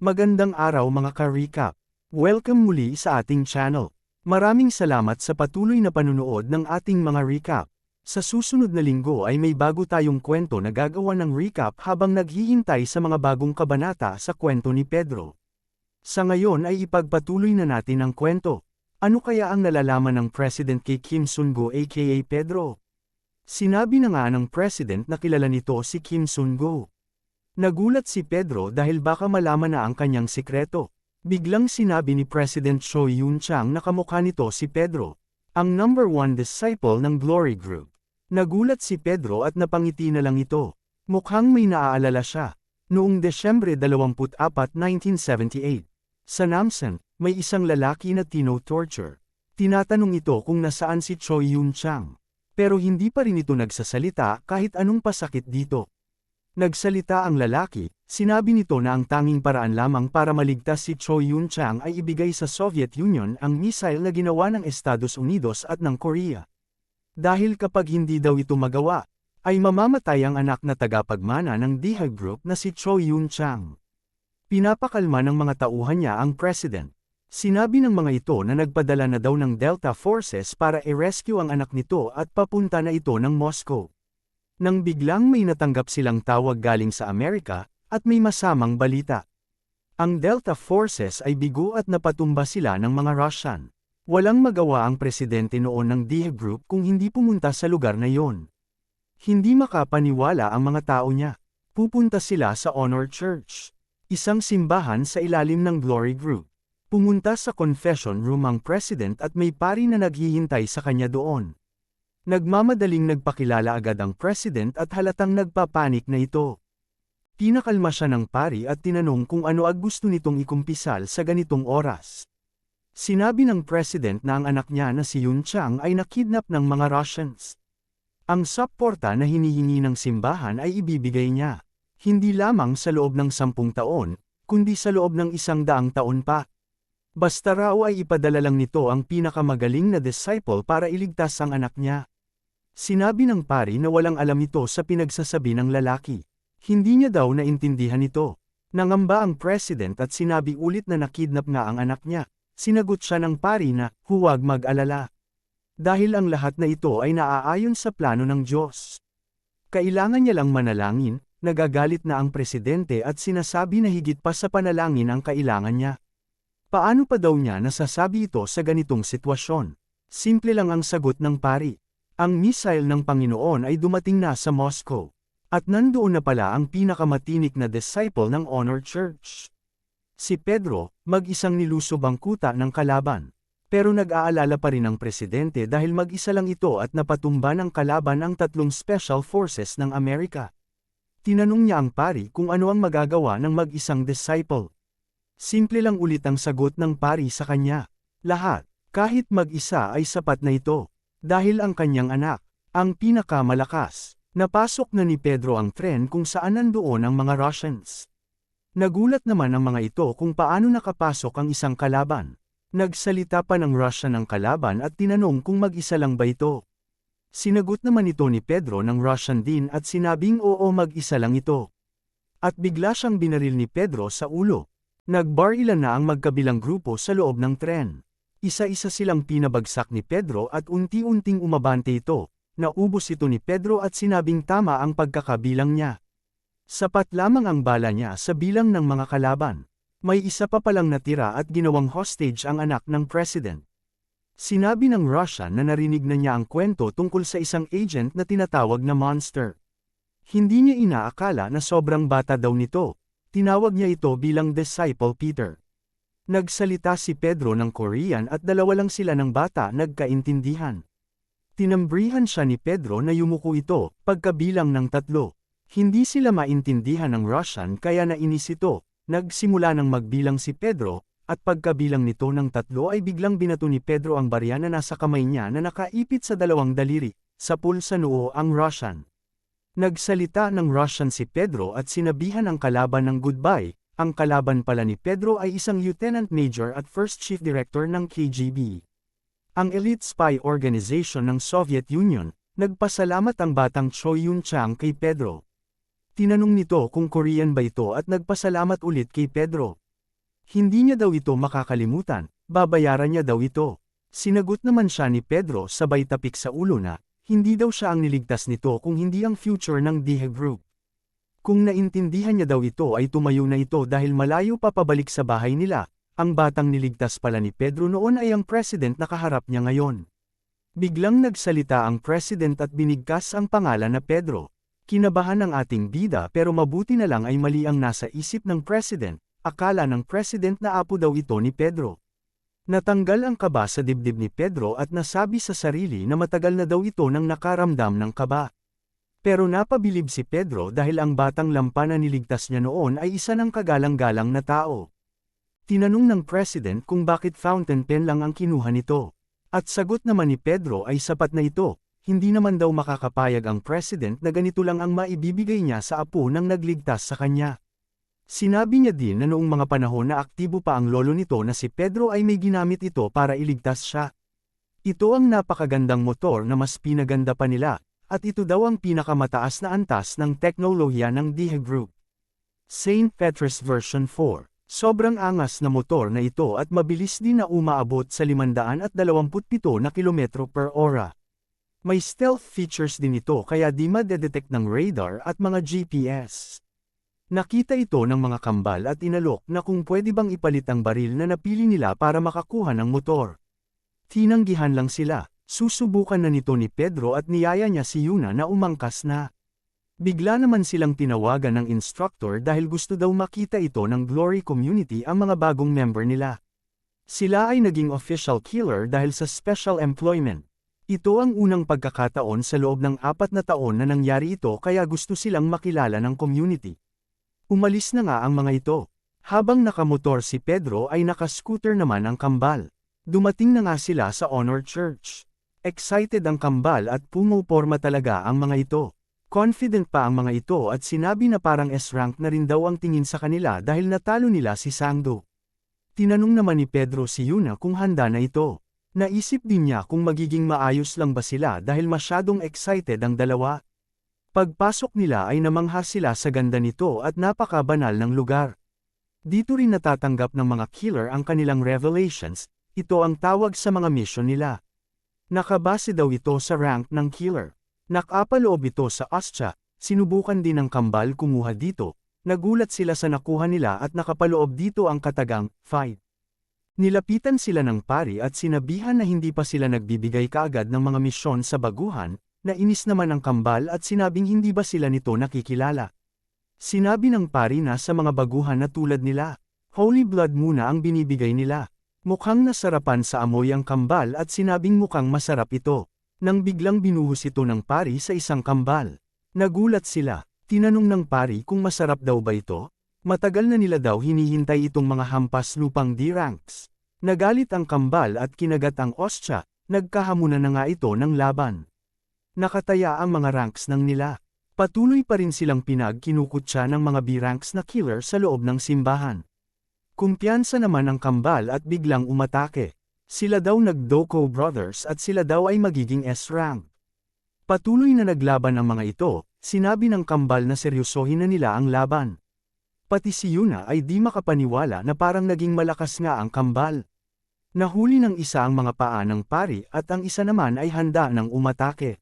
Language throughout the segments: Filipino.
Magandang araw mga ka-recap. Welcome muli sa ating channel. Maraming salamat sa patuloy na panunood ng ating mga recap. Sa susunod na linggo ay may bago tayong kwento na gagawa ng recap habang naghihintay sa mga bagong kabanata sa kwento ni Pedro. Sa ngayon ay ipagpatuloy na natin ang kwento. Ano kaya ang nalalaman ng President kay Kim Sun-go aka Pedro? Sinabi na nga ng President na kilala nito si Kim Sun-go. Nagulat si Pedro dahil baka malaman na ang kanyang sikreto. Biglang sinabi ni President Choi Yoon-chang na kamukha nito si Pedro, ang number 1 disciple ng Glory Group. Nagulat si Pedro at napangiti na lang ito. Mukhang may naaalala siya. Noong Desyembre 24, 1978, sa Namsan, may isang lalaki na tino-torture. Tinatanong ito kung nasaan si Choi Yoon-chang. Pero hindi pa rin ito nagsasalita kahit anong pasakit dito. Nagsalita ang lalaki, sinabi nito na ang tanging paraan lamang para maligtas si Choi Yoon-chang ay ibigay sa Soviet Union ang missile na ginawa ng Estados Unidos at ng Korea. Dahil kapag hindi daw ito magawa, ay mamamatay ang anak na tagapagmana ng Dihag Group na si Choi Yoon-chang. Pinapakalma ng mga tauhan niya ang president. Sinabi ng mga ito na nagpadala na daw ng Delta Forces para i-rescue ang anak nito at papunta na ito ng Moscow. Nang biglang may natanggap silang tawag galing sa Amerika, at may masamang balita. Ang Delta Forces ay bigo at napatumba sila ng mga Russian. Walang magawa ang presidente noon ng Dihag Group kung hindi pumunta sa lugar na yon. Hindi makapaniwala ang mga tao niya. Pupunta sila sa Honor Church, isang simbahan sa ilalim ng Glory Group. Pumunta sa confession room ang president at may pari na naghihintay sa kanya doon. Nagmamadaling nagpakilala agad ang president at halatang nagpapanik na ito. Pinakalma siya ng pari at tinanong kung ano ang gusto nitong ikumpisal sa ganitong oras. Sinabi ng president na ang anak niya na si Yoon-chang ay nakidnap ng mga Russians. Ang suporta na hinihingi ng simbahan ay ibibigay niya, hindi lamang sa loob ng 10 taon, kundi sa loob ng 100 taon pa. Basta raw ay ipadala lang nito ang pinakamagaling na disciple para iligtas ang anak niya. Sinabi ng pari na walang alam ito sa pinagsasabi ng lalaki. Hindi niya daw naintindihan ito. Nangamba ang president at sinabi ulit na nakidnap nga ang anak niya. Sinagot siya ng pari na, huwag mag-alala. Dahil ang lahat na ito ay naaayon sa plano ng Diyos. Kailangan niya lang manalangin, nagagalit na ang presidente at sinasabi na higit pa sa panalangin ang kailangan niya. Paano pa daw niya nasasabi ito sa ganitong sitwasyon? Simple lang ang sagot ng pari. Ang missile ng Panginoon ay dumating na sa Moscow. At nandoon na pala ang pinakamatinik na disciple ng Honor Church. Si Pedro, mag-isang nilusob ang kuta ng kalaban. Pero nag-aalala pa rin ang presidente dahil mag-isa lang ito at napatumba ng kalaban ang 3 Special Forces ng Amerika. Tinanong niya ang pari kung ano ang magagawa ng mag-isang disciple. Simple lang ulit ang sagot ng pari sa kanya. Lahat, kahit mag-isa ay sapat na ito. Dahil ang kanyang anak, ang pinakamalakas. Napasok na ni Pedro ang tren kung saan nandoon ang mga Russians. Nagulat naman ang mga ito kung paano nakapasok ang isang kalaban. Nagsalita pa ng Russian ang kalaban at tinanong kung mag-isa lang ba ito. Sinagot naman ito ni Pedro ng Russian din at sinabing oo mag-isa lang ito. At bigla siyang binaril ni Pedro sa ulo. Nagbarilan na ang magkabilang grupo sa loob ng tren. Isa-isa silang pinabagsak ni Pedro at unti-unting umabante ito. Naubos ito ni Pedro at sinabing tama ang pagkakabilang niya. Sapat lamang ang bala niya sa bilang ng mga kalaban. May isa pa palang natira at ginawang hostage ang anak ng president. Sinabi ng Russian na narinig na niya ang kwento tungkol sa isang agent na tinatawag na Monster. Hindi niya inaakala na sobrang bata daw nito. Tinawag niya ito bilang Disciple Peter. Nagsalita si Pedro ng Korean at dalawa lang sila ng bata nagkaintindihan. Tinambrihan siya ni Pedro na yumuko ito, pagkabilang ng 3. Hindi sila maintindihan ng Russian kaya nainis ito. Nagsimula ng magbilang si Pedro, at pagkabilang nito ng 3 ay biglang binato ni Pedro ang barya na nasa kamay niya na nakaipit sa 2 daliri, sa pulsa noo ang Russian. Nagsalita ng Russian si Pedro at sinabihan ang kalaban ng goodbye. Ang kalaban pala ni Pedro ay isang Lieutenant Major at First Chief Director ng KGB. Ang elite spy organization ng Soviet Union. Nagpasalamat ang batang Choi Yoon-chang kay Pedro. Tinanong nito kung Korean ba ito at nagpasalamat ulit kay Pedro. Hindi niya daw ito makakalimutan, babayaran niya daw ito. Sinagot naman siya ni Pedro sabay tapik sa ulo na, hindi daw siya ang niligtas nito kung hindi ang future ng DH Group. Kung naintindihan niya daw ito ay tumayo na ito dahil malayo pa pabalik sa bahay nila, ang batang niligtas pala ni Pedro noon ay ang president na kaharap niya ngayon. Biglang nagsalita ang president at binigkas ang pangalan na Pedro. Kinabahan ng ating bida pero mabuti na lang ay mali ang nasa isip ng president, akala ng president na apo daw ito ni Pedro. Natanggal ang kaba sa dibdib ni Pedro at nasabi sa sarili na matagal na daw ito nang nakaramdam ng kaba. Pero napabilib si Pedro dahil ang batang lampa na niligtas niya noon ay isa ng kagalang-galang na tao. Tinanong ng president kung bakit fountain pen lang ang kinuha nito. At sagot naman ni Pedro ay sapat na ito, hindi naman daw makakapayag ang president na ganito lang ang maibibigay niya sa apo nang nagligtas sa kanya. Sinabi niya din na noong mga panahon na aktibo pa ang lolo nito na si Pedro ay may ginamit ito para iligtas siya. Ito ang napakagandang motor na mas pinaganda pa nila, at ito daw ang pinakamataas na antas ng teknolohiya ng DH Group. St. Petrus version 4. Sobrang angas na motor na ito at mabilis din na umaabot sa 527 na kilometro per ora. May stealth features din ito kaya di madedetect ng radar at mga GPS. Nakita ito ng mga kambal at inalok na kung pwede bang ipalit ang baril na napili nila para makakuha ng motor. Tinanggihan lang sila, susubukan na nito ni Pedro at niyaya niya si Yuna na umangkas na. Bigla naman silang tinawagan ng instructor dahil gusto daw makita ito ng Glory Community ang mga bagong member nila. Sila ay naging official killer dahil sa special employment. Ito ang unang pagkakataon sa loob ng 4 na taon na nangyari ito kaya gusto silang makilala ng community. Umalis na nga ang mga ito. Habang nakamotor si Pedro ay nakascooter naman ang kambal. Dumating na nga sila sa Honor Church. Excited ang kambal at pumoporma talaga ang mga ito. Confident pa ang mga ito at sinabi na parang S-rank na rin daw ang tingin sa kanila dahil natalo nila si Sangdo. Tinanong naman ni Pedro si Yuna kung handa na ito. Naisip din niya kung magiging maayos lang ba sila dahil masyadong excited ang dalawa. Pagpasok nila ay namangha sila sa ganda nito at napakabanal ng lugar. Dito rin natatanggap ng mga killer ang kanilang revelations, ito ang tawag sa mga mission nila. Nakabase daw ito sa rank ng killer. Nakapaloob ito sa Ostya, sinubukan din ng kambal kumuha dito, nagulat sila sa nakuha nila at nakapaloob dito ang katagang, fight. Nilapitan sila ng pari at sinabihan na hindi pa sila nagbibigay kaagad ng mga misyon sa baguhan, nainis naman ang kambal at sinabing hindi ba sila nito nakikilala. Sinabi ng pari na sa mga baguhan na tulad nila, holy blood muna ang binibigay nila. Mukhang nasarapan sa amoy ang kambal at sinabing mukhang masarap ito. Nang biglang binuhos ito ng pari sa isang kambal. Nagulat sila, tinanong ng pari kung masarap daw ba ito? Matagal na nila daw hinihintay itong mga hampas lupang D-ranks. Nagalit ang kambal at kinagat ang Ostya, nagkahamunan na nga ito ng laban. Nakataya ang mga ranks ng nila. Patuloy pa rin silang kinukutya ng mga B-ranks na killer sa loob ng simbahan. Kumpiyansa naman ang kambal at biglang umatake. Sila daw nag-Doko Brothers at sila daw ay magiging S-rank. Patuloy na naglaban ang mga ito, sinabi ng kambal na seryosohin na nila ang laban. Pati si Yuna ay di makapaniwala na parang naging malakas nga ang kambal. Nahuli ng isa ang mga paa ng pari at ang isa naman ay handa ng umatake.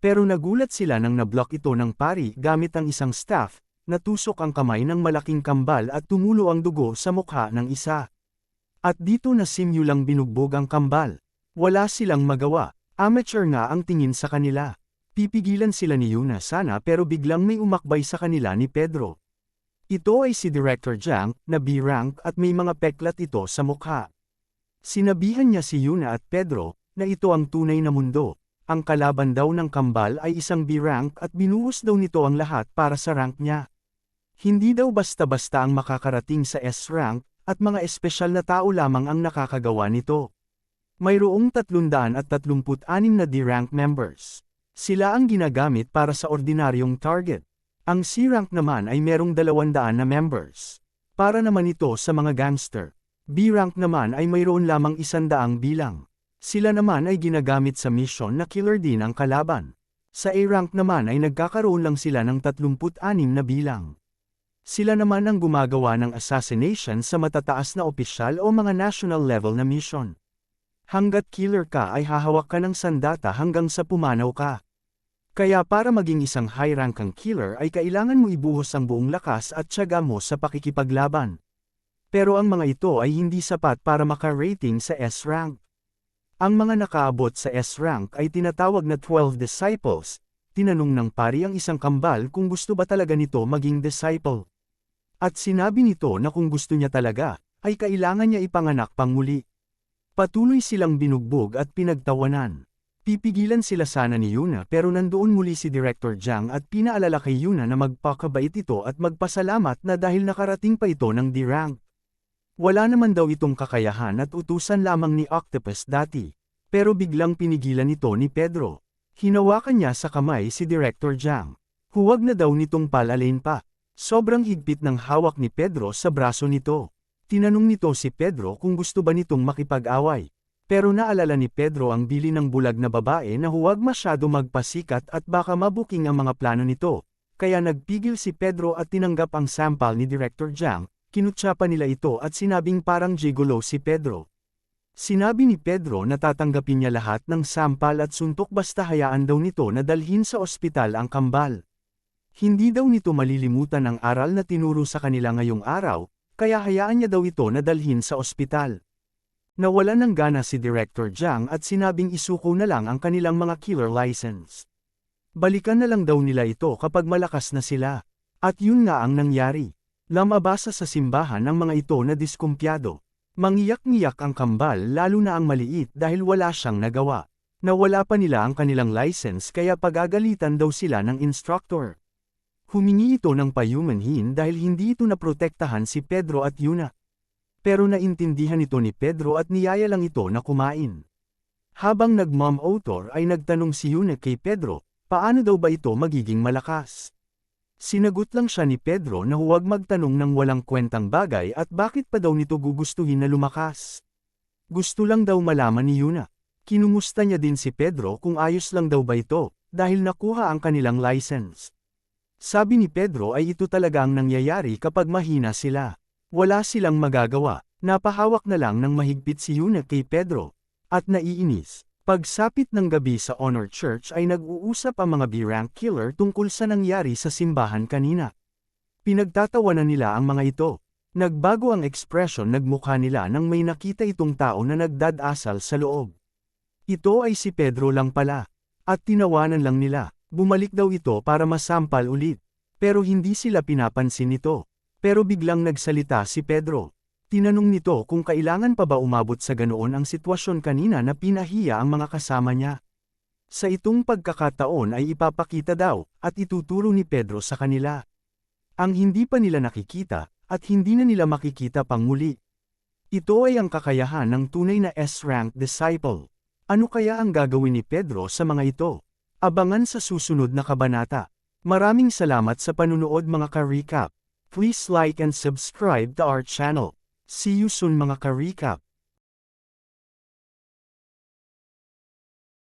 Pero nagulat sila nang nablock ito ng pari gamit ang isang staff, natusok ang kamay ng malaking kambal at tumulo ang dugo sa mukha ng isa. At dito na simulang binugbog ang kambal. Wala silang magawa, amateur nga ang tingin sa kanila. Pipigilan sila ni Yuna sana pero biglang may umakbay sa kanila ni Pedro. Ito ay si Director Jiang, na B-rank at may mga peklat ito sa mukha. Sinabihan niya si Yuna at Pedro, na ito ang tunay na mundo. Ang kalaban daw ng kambal ay isang B-rank at binuhos daw nito ang lahat para sa rank niya. Hindi daw basta-basta ang makakarating sa S-rank, at mga espesyal na tao lamang ang nakakagawa nito. Mayroong 336 na D-rank members. Sila ang ginagamit para sa ordinaryong target. Ang C-rank naman ay merong 200 na members. Para naman ito sa mga gangster. B-rank naman ay mayroon lamang 100 bilang. Sila naman ay ginagamit sa mission na killer din ang kalaban. Sa A-rank naman ay nagkakaroon lang sila ng 36 na bilang. Sila naman ang gumagawa ng assassination sa matataas na opisyal o mga national level na mission. Hanggat killer ka ay hahawak ka ng sandata hanggang sa pumanaw ka. Kaya para maging isang high-rank kang killer ay kailangan mo ibuhos ang buong lakas at tiyaga mo sa pakikipaglaban. Pero ang mga ito ay hindi sapat para maka-rating sa S-rank. Ang mga nakaabot sa S-rank ay tinatawag na 12 disciples. Tinanong ng pari ang isang kambal kung gusto ba talaga nito maging disciple. At sinabi nito na kung gusto niya talaga, ay kailangan niya ipanganak pang muli. Patuloy silang binugbog at pinagtawanan. Pipigilan sila sana ni Yuna pero nandoon muli si Director Jiang at pinaalala kay Yuna na magpakabait ito at magpasalamat na dahil nakarating pa ito ng D-rank. Wala naman daw itong kakayahan at utusan lamang ni Octopus dati. Pero biglang pinigilan ito ni Pedro. Hinawakan niya sa kamay si Director Jiang. Huwag na daw nitong palalin pa. Sobrang higpit ng hawak ni Pedro sa braso nito. Tinanong nito si Pedro kung gusto ba nitong makipag-away. Pero naalala ni Pedro ang bili ng bulag na babae na huwag masyado magpasikat at baka mabuking ang mga plano nito. Kaya nagpigil si Pedro at tinanggap ang sample ni Director Jiang, kinutsa pa nila ito at sinabing parang gigolo si Pedro. Sinabi ni Pedro na tatanggapin niya lahat ng sampal at suntok basta hayaan daw nito na dalhin sa ospital ang kambal. Hindi daw nito malilimutan ang aral na tinuro sa kanila ngayong araw, kaya hayaan niya daw ito na dalhin sa ospital. Nawalan ng gana si Director Jiang at sinabing isuko na lang ang kanilang mga killer license. Balikan na lang daw nila ito kapag malakas na sila. At yun nga ang nangyari. Lamabasa sa simbahan ang mga ito na diskumpyado. Mangiyak-ngiyak ang kambal lalo na ang maliit dahil wala siyang nagawa. Nawala pa nila ang kanilang license kaya pagagalitan daw sila ng instructor. Humingi ito ng payumanhin dahil hindi ito naprotektahan si Pedro at Yuna. Pero naintindihan ito ni Pedro at niyaya lang ito na kumain. Habang nagmam-autor ay nagtanong si Yuna kay Pedro, paano daw ba ito magiging malakas? Sinagot lang siya ni Pedro na huwag magtanong ng walang kwentang bagay at bakit pa daw nito gugustuhin na lumakas. Gusto lang daw malaman ni Yuna. Kinumusta niya din si Pedro kung ayos lang daw ba ito, dahil nakuha ang kanilang license. Sabi ni Pedro ay ito talaga ang nangyayari kapag mahina sila. Wala silang magagawa, napahawak na lang ng mahigpit si Yuna kay Pedro. At naiinis. Pagsapit ng gabi sa Honor Church ay nag-uusap ang mga B-rank killer tungkol sa nangyari sa simbahan kanina. Pinagtatawanan nila ang mga ito. Nagbago ang ekspresyon nagmukha nila nang may nakita itong tao na nagdadasal sa loob. Ito ay si Pedro lang pala. At tinawanan lang nila. Bumalik daw ito para masampal ulit. Pero hindi sila pinapansin nito. Pero biglang nagsalita si Pedro. Tinanong nito kung kailangan pa ba umabot sa ganoon ang sitwasyon kanina na pinahiya ang mga kasama niya. Sa itong pagkakataon ay ipapakita daw, at ituturo ni Pedro sa kanila. Ang hindi pa nila nakikita, at hindi na nila makikita pang muli. Ito ay ang kakayahan ng tunay na S-rank disciple. Ano kaya ang gagawin ni Pedro sa mga ito? Abangan sa susunod na kabanata. Maraming salamat sa panunood mga ka-recap. Please like and subscribe to our channel. See you soon mga ka-recap.